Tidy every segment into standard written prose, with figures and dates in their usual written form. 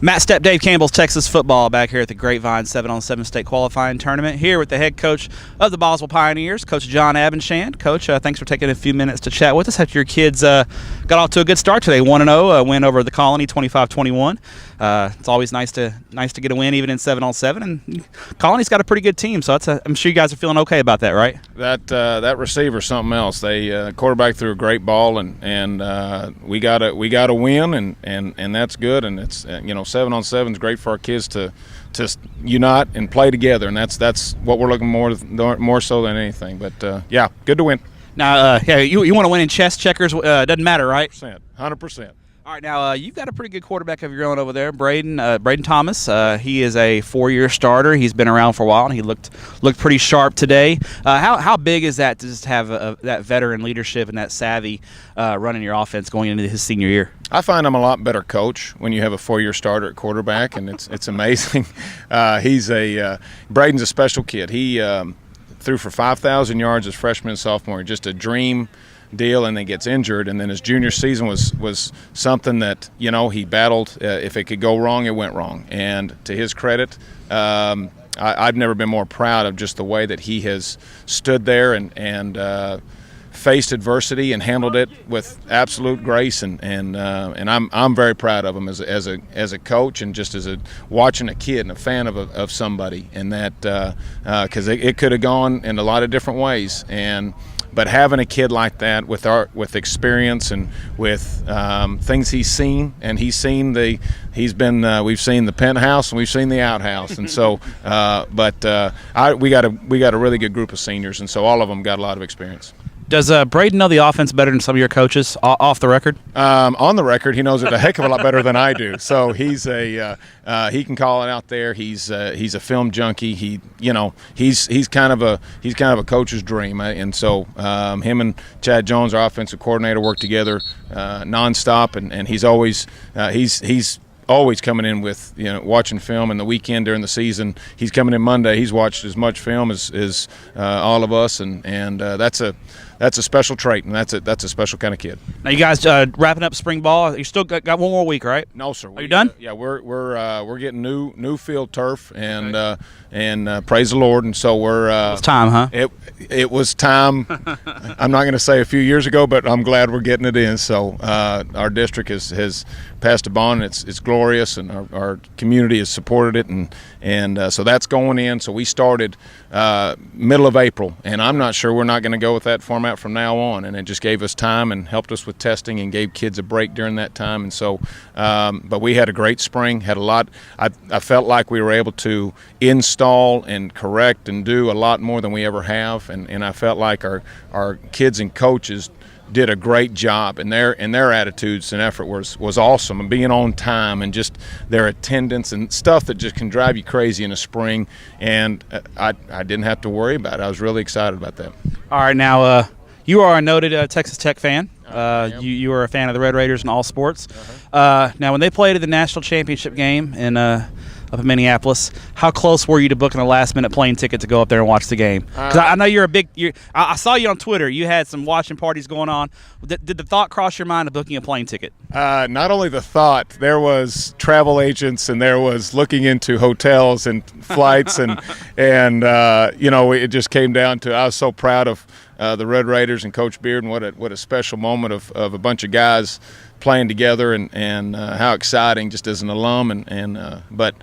Matt Stepp, Dave Campbell's Texas football back here at the Grapevine 7-on-7 state qualifying tournament here with the head coach of the Boswell Pioneers, Coach John Abendschan. Coach, thanks for taking a few minutes to chat with us after your kids got off to a good start today, 1-0, win over the Colony 25-21. It's always nice to get a win even in 7-on-7, and Colony's got a pretty good team, so I'm sure you guys are feeling okay about that, right? That receiver's something else. They quarterback threw a great ball, and we got a win, and that's good. And it's 7-on-7 is great for our kids to unite and play together, and that's what we're looking more so than anything. But yeah, good to win. Now, you want to win in chess, checkers? Doesn't matter, right? 100%. All right, now you've got a pretty good quarterback of your own over there, Braden Thomas. He is a 4-year starter. He's been around for a while, and he looked pretty sharp today. How big is that to just have that veteran leadership and that savvy running your offense going into his senior year? I find I'm a lot better coach when you have a 4-year starter at quarterback, and it's amazing. Braden's a special kid. He threw for 5,000 yards as freshman and sophomore, just a dream deal, and then gets injured, and then his junior season was something that he battled. If it could go wrong, it went wrong, and to his credit, I've never been more proud of just the way that he has stood there and faced adversity and handled it with absolute grace, and I'm very proud of him as a coach, and just as watching a kid and a fan of somebody, and that because it could have gone in a lot of different ways, but having a kid like that with experience and with things he's seen, and we've seen the penthouse and we've seen the outhouse, and so we got a really good group of seniors, and so all of them got a lot of experience. Does Braden know the offense better than some of your coaches off the record? On the record, he knows it a heck of a lot better than I do. So he's he can call it out there. He's a film junkie. He's kind of a coach's dream. And so him and Chad Jones, our offensive coordinator, work together nonstop. And he's always always coming in with watching film, and the weekend during the season he's coming in Monday. He's watched as much film as all of us, and that's a special trait, and that's a special kind of kid. Now you guys wrapping up spring ball. You still got one more week, right? No, sir. Are you done? Yeah, we're getting new field turf, and praise the Lord, and so it's time, huh? It was time. I'm not going to say a few years ago, but I'm glad we're getting it in. So our district has passed a bond, and it's glorious, and our community has supported it, and so that's going in. So we started middle of April, and I'm not sure we're not going to go with that format from now on, and it just gave us time and helped us with testing and gave kids a break during that time. And so but we had a great spring, had a lot. I felt like we were able to install and correct and do a lot more than we ever have, and I felt like our kids and coaches did a great job, and their attitudes and effort was awesome, and being on time, and just their attendance and stuff that just can drive you crazy in the spring, and I didn't have to worry about it. I was really excited about that. All right, now you are a noted Texas Tech fan. You are a fan of the Red Raiders in all sports. Now when they played at the national championship game up in Minneapolis, how close were you to booking a last-minute plane ticket to go up there and watch the game? Because I know you're a big – I saw you on Twitter. You had some watching parties going on. Did the thought cross your mind of booking a plane ticket? Not only the thought, there was travel agents, and there was looking into hotels and flights, and it just came down to – I was so proud of the Red Raiders and Coach Beard, and what a special moment of a bunch of guys playing together, and how exciting just as an alum, but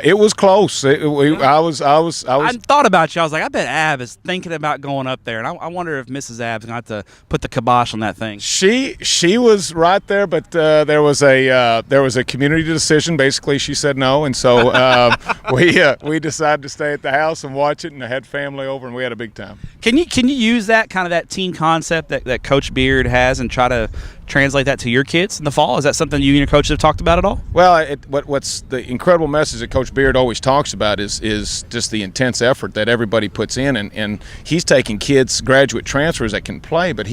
it was close. I thought about you. I was like, I bet Ab is thinking about going up there, and I wonder if Mrs. Ab's going to have to put the kibosh on that thing. She was right there, but there was a community decision. Basically, she said no, and so we decided to stay at the house and watch it, and I had family over, and we had a big time. Can you use that kind of that team concept that Coach Beard has and try to translate that to your kids in the fall? Is that something you and your coaches have talked about at all? Well, what's the incredible message that Coach Beard always talks about is just the intense effort that everybody puts in, and he's taking kids, graduate transfers that can play, but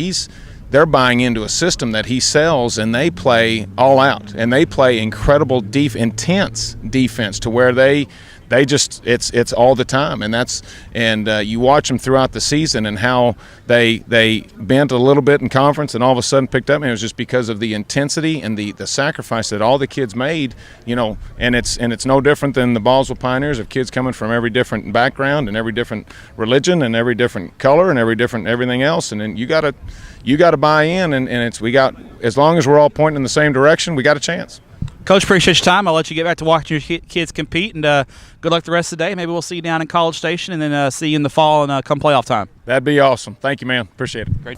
they're buying into a system that he sells, and they play all out, and they play incredible intense defense to where they it's all the time, and you watch them throughout the season and how they bent a little bit in conference and all of a sudden picked up, and it was just because of the intensity and the sacrifice that all the kids made, and it's no different than the Boswell Pioneers, of kids coming from every different background and every different religion and every different color and everything else, and then you got to buy in, and as long as we're all pointing in the same direction, we got a chance. Coach, appreciate your time. I'll let you get back to watching your kids compete, and good luck the rest of the day. Maybe we'll see you down in College Station, and then see you in the fall and come playoff time. That'd be awesome. Thank you, man. Appreciate it. Great.